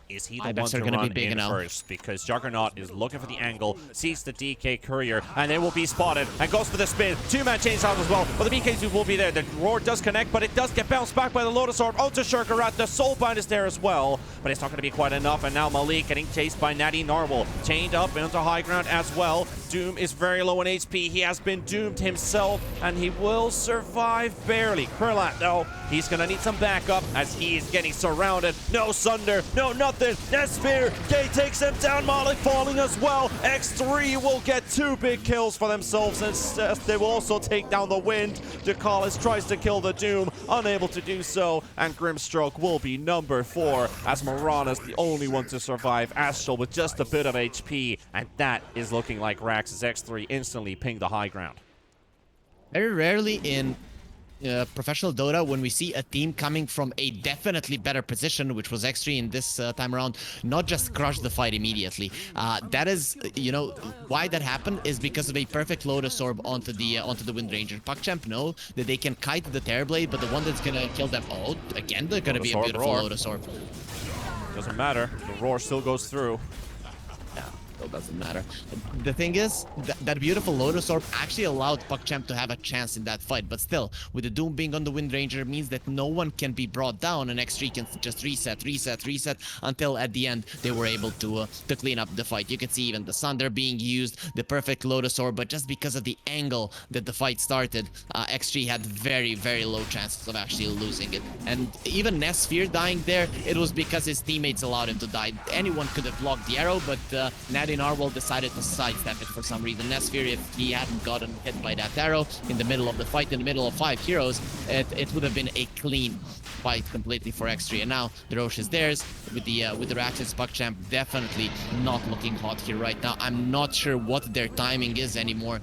is he the I one bets to are gonna be run big in now. first? Because Juggernaut is looking for the angle, sees the DK courier, and it will be spotted, and goes for the spin. Two-man chainsaw as well, but the BKs will be there. The roar does connect, but it does get bounced back by the Lotus Orb onto Shurkarat. The Soulbind is there as well, but it's not going to be quite enough, and now Malik getting chased by Natty Narwhal, chained up into high ground as well. Doom is very low in HP. He has been doomed himself, and he will survive barely. Kurlat, though, he's going to need some backup as he is getting surrounded. No Sunder, no nothing. Nesphere, K takes him down. Malik falling as well. X3 will get 2 big kills for themselves, and they will also take down the Wind. Dekalis tries to kill the Doom, unable to do so, and Grimstroke will be number 4 as Morana's the only one to survive. Astral with just a bit of HP, and that is looking like Rax as X3 instantly pinged the high ground. Very rarely in professional Dota when we see a team coming from a definitely better position, which was X3 in this time around, not just crush the fight immediately. That is, you know, why that happened is because of a perfect Lotus Orb onto the Wind Ranger. PuckChamp know that they can kite the Terrorblade, but the one that's gonna kill them, oh, again, they're gonna be a beautiful Lotus Orb. Doesn't matter. The roar still goes through. It doesn't matter. The thing is, that beautiful Lotus Orb actually allowed PuckChamp to have a chance in that fight, but still, with the Doom being on the Wind Ranger, means that no one can be brought down, and X3 can just reset, until at the end, they were able to clean up the fight. You can see even the Sunder being used, the perfect Lotus Orb, but just because of the angle that the fight started, X3 had very, very low chances of actually losing it. And even Nesphere dying there, it was because his teammates allowed him to die. Anyone could have blocked the arrow, but Natty Narwhal decided to sidestep it for some reason. Nesphere, if he hadn't gotten hit by that arrow in the middle of the fight, in the middle of 5 heroes, it would have been a clean fight completely for X3. And now the Roche is theirs with the Rax's. PuckChamp definitely not looking hot here right now. I'm not sure what their timing is anymore.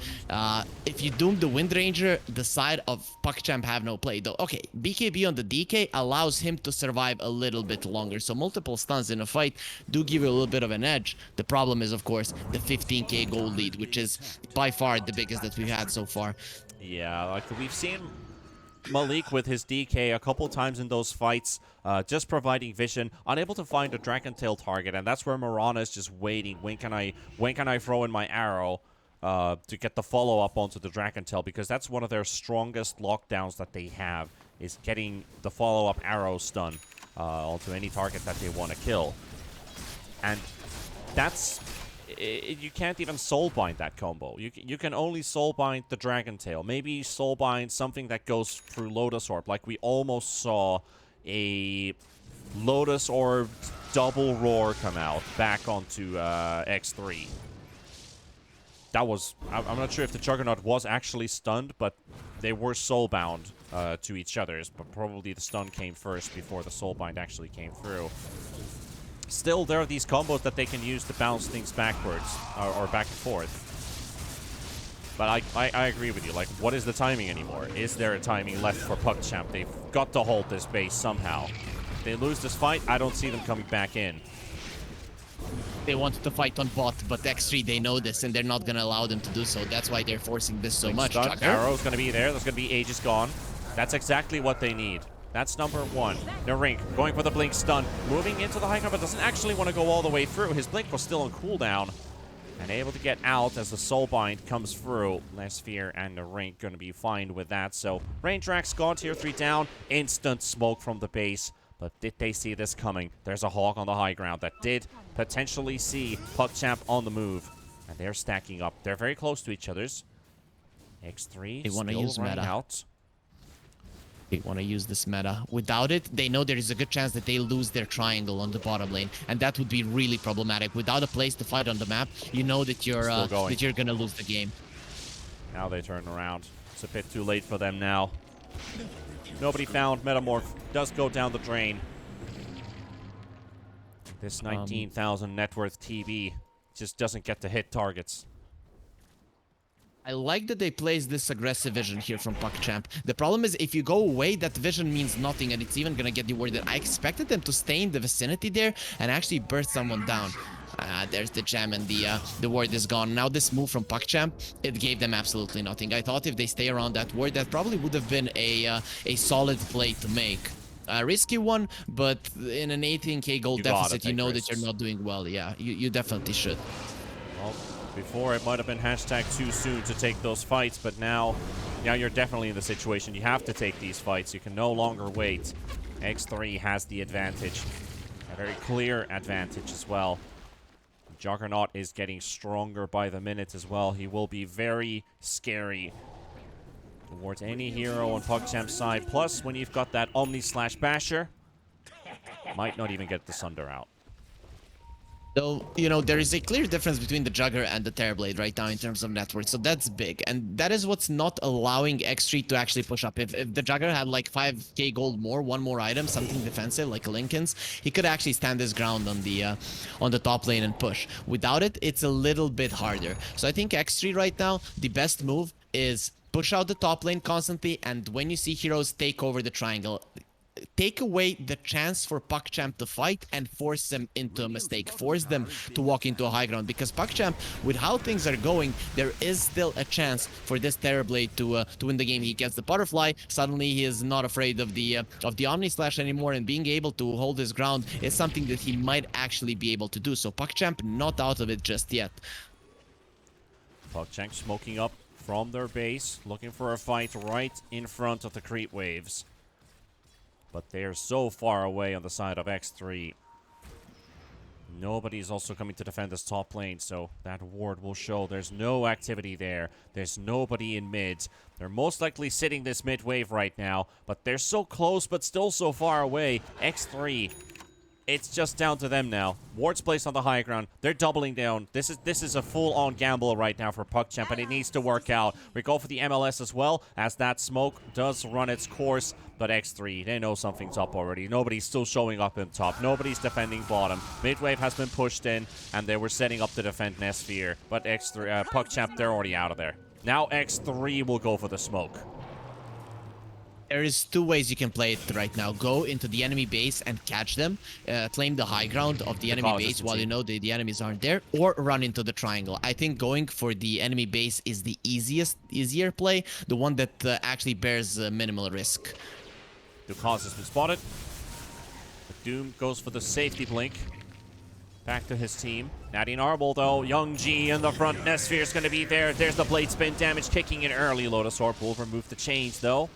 If you doom the Wind Ranger, the side of PuckChamp have no play though. Okay, BKB on the DK allows him to survive a little bit longer, so multiple stuns in a fight do give you a little bit of an edge. The problem is, of course, the 15k gold lead, which is by far the biggest that we've had so far. Yeah, like we've seen Malik with his DK a couple times in those fights, just providing vision, unable to find a Dragon Tail target, and that's where Morana is just waiting. When can I throw in my arrow to get the follow-up onto the Dragon Tail, because that's one of their strongest lockdowns that they have, is getting the follow-up arrow stun onto any target that they want to kill. And that's... you can't even soulbind that combo. You can only soulbind the Dragon Tail. Maybe soulbind something that goes through Lotus Orb, like we almost saw a Lotus Orb double roar come out back onto X3. That was... I'm not sure if the Juggernaut was actually stunned, but they were soulbound to each other's, but probably the stun came first before the soulbind actually came through. Still, there are these combos that they can use to bounce things backwards, or back and forth. But I agree with you. Like, what is the timing anymore? Is there a timing left for PuckChamp? They've got to hold this base somehow. If they lose this fight, I don't see them coming back in. They wanted to fight on bot, but X3, they know this, and they're not going to allow them to do so. That's why they're forcing this so much. Arrow's going to be there. There's going to be Aegis gone. That's exactly what they need. That's number 1. Narink going for the Blink stun. Moving into the high ground, but doesn't actually want to go all the way through. His Blink was still on cooldown. And able to get out as the Soulbind comes through. Nesphere and Narink going to be fine with that. So, Raindrax gone, tier 3 down. Instant smoke from the base. But did they see this coming? There's a Hawk on the high ground that did potentially see PuckChamp on the move. And they're stacking up. They're very close to each other's. X3 they want to use running meta. Out. They want to use this meta. Without it, they know there is a good chance that they lose their triangle on the bottom lane, and that would be really problematic. Without a place to fight on the map, you know that you're gonna lose the game. Now they turn around. It's a bit too late for them now. Nobody found. Metamorph does go down the drain. This 19,000 net worth TB just doesn't get to hit targets. I like that they place this aggressive vision here from PuckChamp. The problem is if you go away, that vision means nothing, and it's even gonna get you worried. I expected them to stay in the vicinity there and actually burst someone down. There's the jam, and the ward is gone. Now this move from PuckChamp, it gave them absolutely nothing. I thought if they stay around that ward, that probably would have been a solid play to make. a risky one, but in an 18k gold You gotta deficit, you take know that risks. you're not doing well. Yeah, you definitely should. Well, before it might have been hashtag too soon to take those fights, but now you're definitely in the situation. You have to take these fights. You can no longer wait. X3 has the advantage. A very clear advantage as well. Juggernaut is getting stronger by the minute as well. He will be very scary towards any hero on PuckChamp's side. Plus, when you've got that Omni/Basher, might not even get the Sunder out. So, you know, there is a clear difference between the Jugger and the Terrorblade right now in terms of network. So that's big. And that is what's not allowing X3 to actually push up. If the Jugger had like 5k gold more, one more item, something defensive like Lincoln's, he could actually stand his ground on the top lane and push. Without it, it's a little bit harder. So I think X3 right now, the best move is push out the top lane constantly. And when you see heroes take over the triangle, take away the chance for PuckChamp to fight and force them into a mistake. Force them to walk into a high ground. Because PuckChamp, with how things are going, there is still a chance for this Terrorblade to win the game. He gets the butterfly. Suddenly, he is not afraid of the Omni-Slash anymore. And being able to hold his ground is something that he might actually be able to do. So PuckChamp not out of it just yet. PuckChamp smoking up from their base, looking for a fight right in front of the creep waves. But they're so far away on the side of X3. Nobody's also coming to defend this top lane, so that ward will show there's no activity there. There's nobody in mid. They're most likely sitting this mid wave right now, but they're so close but still so far away. X3, it's just down to them now. Ward's placed on the high ground. They're doubling down. This is a full-on gamble right now for PuckChamp, and it needs to work out. We go for the MLS as well, as that smoke does run its course. But X3, they know something's up already. Nobody's still showing up in top. Nobody's defending bottom. Midwave has been pushed in, and they were setting up to defend Nesphere. But X3, PuckChamp, they're already out of there. Now X3 will go for the smoke. There is two ways you can play it right now. Go into the enemy base and catch them, claim the high ground of the enemy base while you know the enemies aren't there, or run into the triangle. I think going for the enemy base is the easier play, the one that actually bears minimal risk. Dukas has been spotted. But Doom goes for the safety blink. Back to his team. Natty Narble, though. Young G in the front. Nesphere's going to be there. There's the blade spin damage kicking in early. Lotus Orb will remove the chains, though.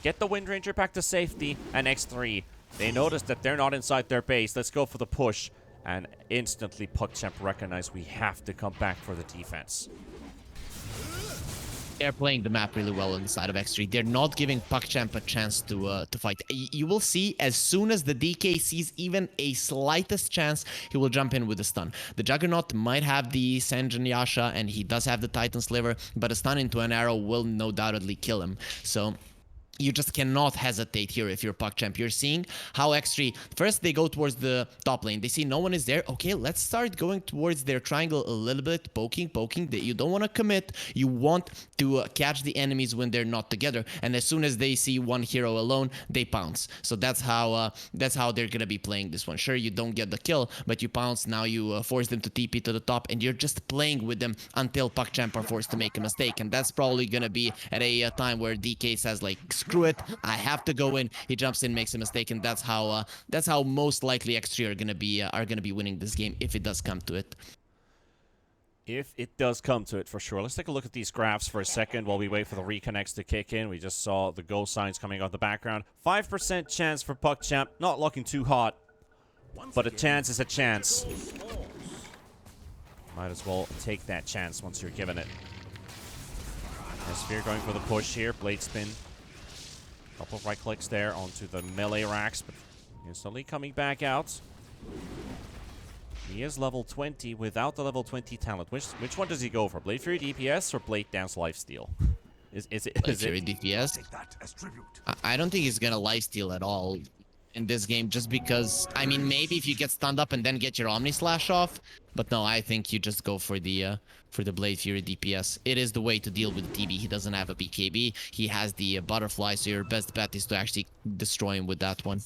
Get the Wind Ranger back to safety. And X3, they notice that they're not inside their base. Let's go for the push. And instantly, PuckChamp recognize we have to come back for the defense. They're playing the map really well on the side of X3. They're not giving PuckChamp a chance to fight. You will see as soon as the DK sees even a slightest chance, he will jump in with a stun. The Juggernaut might have the Sanjan Yasha, and he does have the Titan Sliver, but a stun into an arrow will no doubtedly kill him. So you just cannot hesitate here if you're PuckChamp. You're seeing how X3, first they go towards the top lane. They see no one is there. Okay, let's start going towards their triangle a little bit, poking. That you don't want to commit. You want to catch the enemies when they're not together. And as soon as they see one hero alone, they pounce. So that's how they're going to be playing this one. Sure, you don't get the kill, but you pounce. Now you force them to TP to the top, and you're just playing with them until PuckChamp are forced to make a mistake. And that's probably going to be at a time where DK says, like, screw it, I have to go in. He jumps in, makes a mistake, and that's how most likely X3 are gonna be winning this game if it does come to it. If it does come to it, for sure. Let's take a look at these graphs for a second while we wait for the reconnects to kick in. We just saw the go signs coming out of the background. 5% chance for PuckChamp. Not looking too hot, but a chance is a chance. Might as well take that chance once you're given it. Sphere going for the push here. Blade spin. Couple of right clicks there onto the melee racks, but instantly coming back out. He is level 20 without the level 20 talent. Which one does he go for? Blade Fury DPS or Blade Dance Lifesteal? Is it Blade Fury DPS? I don't think he's gonna lifesteal at all in this game, just because, I mean, maybe if you get stunned up and then get your Omni Slash off, but no, I think you just go for the Blade Fury DPS. It is the way to deal with the TB. He doesn't have a BKB. He has the butterfly, so your best bet is to actually destroy him with that one.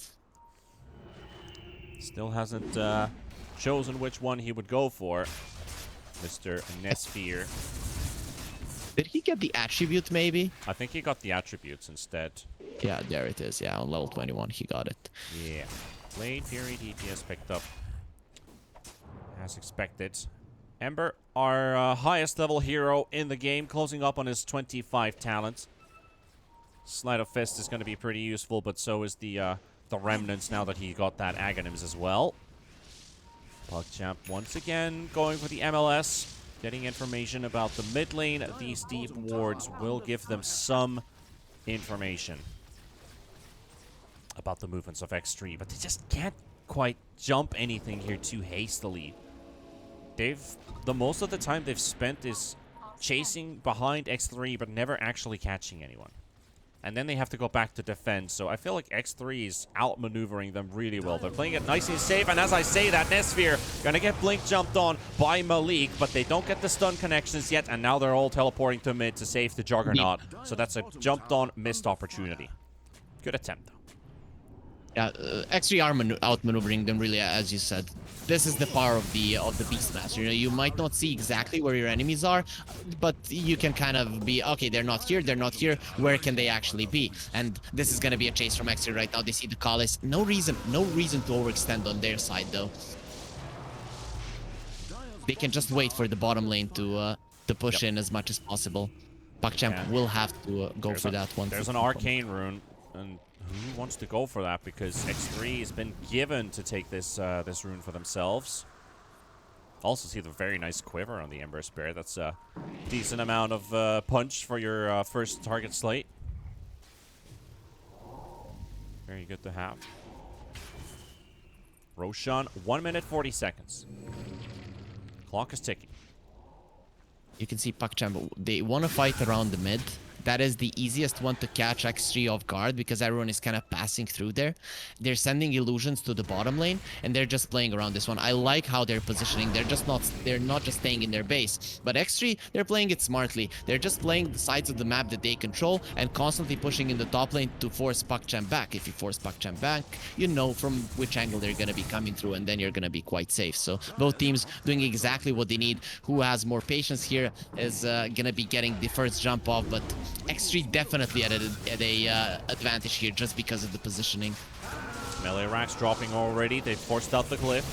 Still hasn't chosen which one he would go for, Mr. Nesphere. Did he get the attribute maybe? I think he got the attributes instead. Yeah, there it is. Yeah, on level 21 he got it. Yeah. Blade Fury DPS picked up as expected. Ember, our highest level hero in the game, closing up on his 25 talent. Sleight of Fist is going to be pretty useful, but so is the Remnants now that he got that Aghanims as well. PuckChamp once again going for the MLS, getting information about the mid lane. These deep wards will give them some information about the movements of X3, but they just can't quite jump anything here too hastily. The most of the time they've spent is chasing behind X3, but never actually catching anyone. And then they have to go back to defend, so I feel like X3 is outmaneuvering them really well. They're playing it nice and safe, and as I say that, Nesphere gonna get blink jumped on by Malik, but they don't get the stun connections yet, and now they're all teleporting to mid to save the Juggernaut. So that's a jumped on, missed opportunity. Good attempt, though. Yeah, X3 are outmaneuvering them really, as you said. This is the power of the Beastmaster. You know, you might not see exactly where your enemies are, but you can kind of be, okay, they're not here, where can they actually be? And this is gonna be a chase from X3 right now. They see the Callis. No reason to overextend on their side though. They can just wait for the bottom lane to push in as much as possible. PuckChamp will have to go for that one. There's an arcane rune, and who wants to go for that? Because X3 has been given to take this this rune for themselves. Also see the very nice quiver on the Ember Spear. That's a decent amount of punch for your first target slate. Very good to have. Roshan, 1 minute 40 seconds. Clock is ticking. You can see PuckChamp, they want to fight around the mid. That is the easiest one to catch X3 off guard because everyone is kind of passing through there. They're sending illusions to the bottom lane and they're just playing around this one. I like how they're positioning. They're not just staying in their base. But X3, they're playing it smartly. They're just playing the sides of the map that they control and constantly pushing in the top lane to force PuckChamp back. If you force PuckChamp back, you know from which angle they're going to be coming through and then you're going to be quite safe. So both teams doing exactly what they need. Who has more patience here is going to be getting the first jump off, but X3 definitely at a advantage here just because of the positioning. Melee racks dropping already. They've forced out the glyph.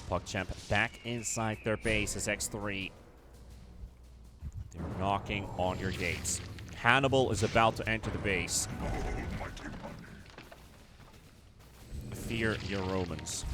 PuckChamp back inside their base as X3. They're knocking on your gates. Hannibal is about to enter the base. Fear your Romans.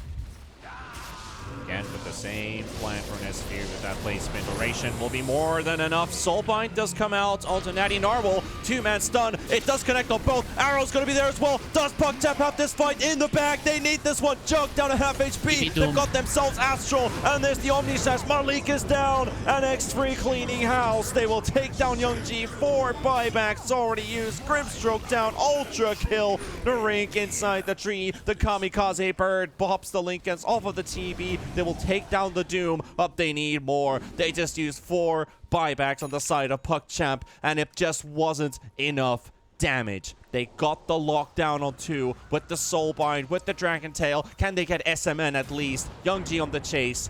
Again, with the same plan for Nesphere with that placement. Duration will be more than enough. Soulbind does come out onto Natty Narwhal. Two-man stun. It does connect on both. Arrow's going to be there as well. Does PuckChamp have this fight in the bag? They need this one. Jug down to half HP. They've got themselves Astral. And there's the Omni Sash. Malik is down. And X3 cleaning house. They will take down Young G. 4 buybacks already used. Grimstroke down. Ultra kill. The Rink inside the tree. The Kamikaze Bird pops the Lincolns off of the TV. They will take down the Doom, but they need more. They just used 4 buybacks on the side of PuckChamp, and it just wasn't enough damage. They got the lockdown on 2 with the Soulbind, with the Dragon Tail. Can they get SMN at least? Young G on the chase.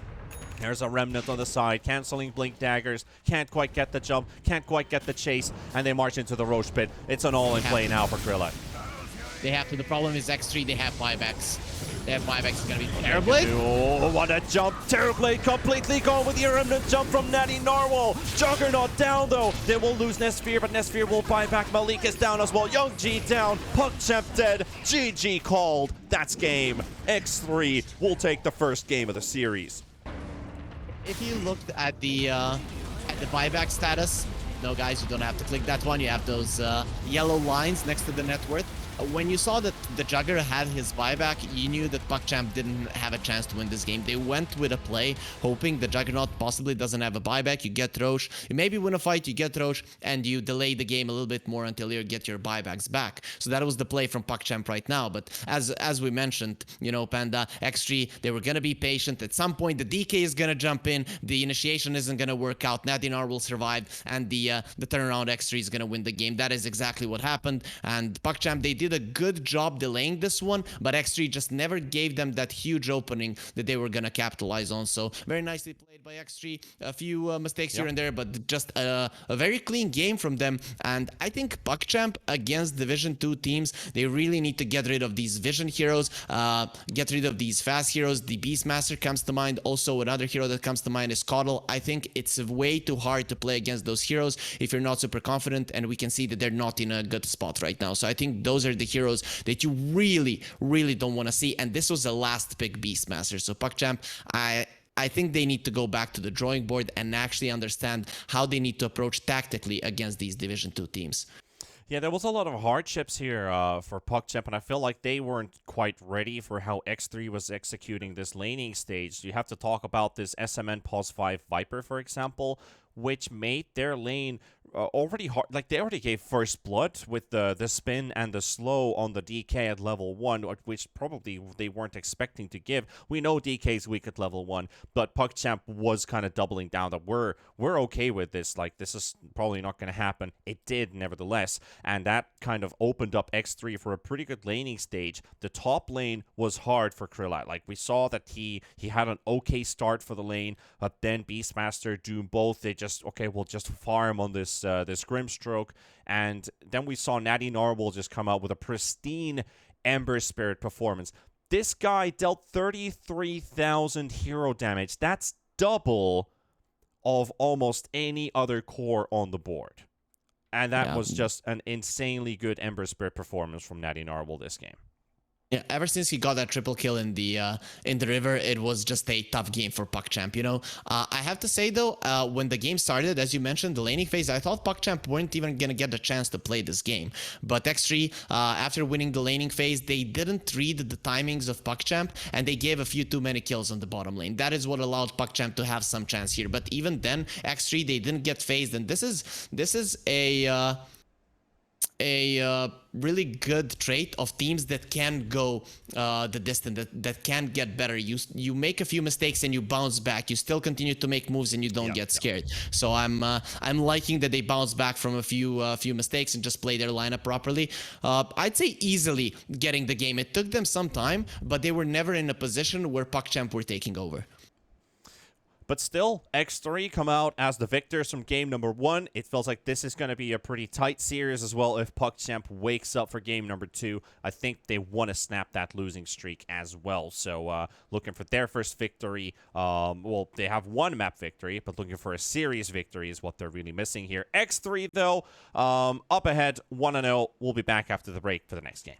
There's a Remnant on the side, canceling Blink Daggers. Can't quite get the jump, can't quite get the chase, and they march into the Roche Pit. It's an all-in play now for Krillak. They have to. The problem is X3, they have buybacks. They have buybacks. It's going to be Terrorblade. Oh, what a jump. Terrorblade completely gone with the Remnant jump from Natty Narwhal. Juggernaut down, though. They will lose Nesphere, but Nesphere will buy back. Malik is down as well. Young G down. PuckChamp dead. GG called. That's game. X3 will take the first game of the series. If you looked at the buyback status, no, guys, you don't have to click that one. You have those yellow lines next to the net worth. When you saw that the Jugger had his buyback, you knew that PuckChamp didn't have a chance to win this game. They went with a play, hoping the Juggernaut possibly doesn't have a buyback. You get Roche, you maybe win a fight, you get Roche, and you delay the game a little bit more until you get your buybacks back. So that was the play from PuckChamp right now. But as we mentioned, you know, Panda, X3, they were going to be patient. At some point, the DK is going to jump in. The initiation isn't going to work out. Nadinar will survive, and the turnaround X3 is going to win the game. That is exactly what happened. And PuckChamp, they did did a good job delaying this one, but X3 just never gave them that huge opening that they were gonna capitalize on. So very nicely played by X3. A few mistakes here and there, but just a very clean game from them. And I think PuckChamp against Division 2 teams, they really need to get rid of these vision heroes, get rid of these fast heroes. The Beastmaster comes to mind. Also, another hero that comes to mind is Coddle. I think it's way too hard to play against those heroes if you're not super confident, and we can see that they're not in a good spot right now. So I think those are the heroes that you really, really don't want to see. And this was the last pick Beastmaster. So PuckChamp, I think they need to go back to the drawing board and actually understand how they need to approach tactically against these Division 2 teams. Yeah, there was a lot of hardships here for PuckChamp, and I feel like they weren't quite ready for how X3 was executing this laning stage. You have to talk about this SMN Pulse 5 Viper, for example, which made their lane already hard. Like, they already gave first blood with the spin and the slow on the DK at level 1, which probably they weren't expecting to give. We know DK's weak at level 1, but PuckChamp was kind of doubling down that we're okay with this. Like, this is probably not going to happen. It did, nevertheless, and that kind of opened up X3 for a pretty good laning stage. The top lane was hard for Krillak. Like, we saw that he had an okay start for the lane, but then Beastmaster, Doom, both, they just, okay, we'll just farm on this Grimstroke, and then we saw Natty Narwhal just come out with a pristine Ember Spirit performance. This guy dealt 33,000 hero damage. That's double of almost any other core on the board. And that was just an insanely good Ember Spirit performance from Natty Narwhal this game. Yeah, ever since he got that triple kill in the river, it was just a tough game for PuckChamp, you know. I have to say, though, when the game started, as you mentioned, the laning phase, I thought PuckChamp weren't even going to get the chance to play this game. But X3, after winning the laning phase, they didn't read the timings of PuckChamp, and they gave a few too many kills on the bottom lane. That is what allowed PuckChamp to have some chance here. But even then, X3, they didn't get phased, and this is a really good trait of teams that can go the distance, that can get better. You make a few mistakes and you bounce back. You still continue to make moves and you don't get scared. So I'm liking that they bounce back from a few mistakes and just play their lineup properly. I'd say easily getting the game. It took them some time, but they were never in a position where PuckChamp were taking over. But still, X3 come out as the victors from game number 1. It feels like this is going to be a pretty tight series as well if PuckChamp wakes up for game number 2. I think they want to snap that losing streak as well. So looking for their first victory. Well, they have one map victory, but looking for a series victory is what they're really missing here. X3, though, up ahead, 1-0. We'll be back after the break for the next game.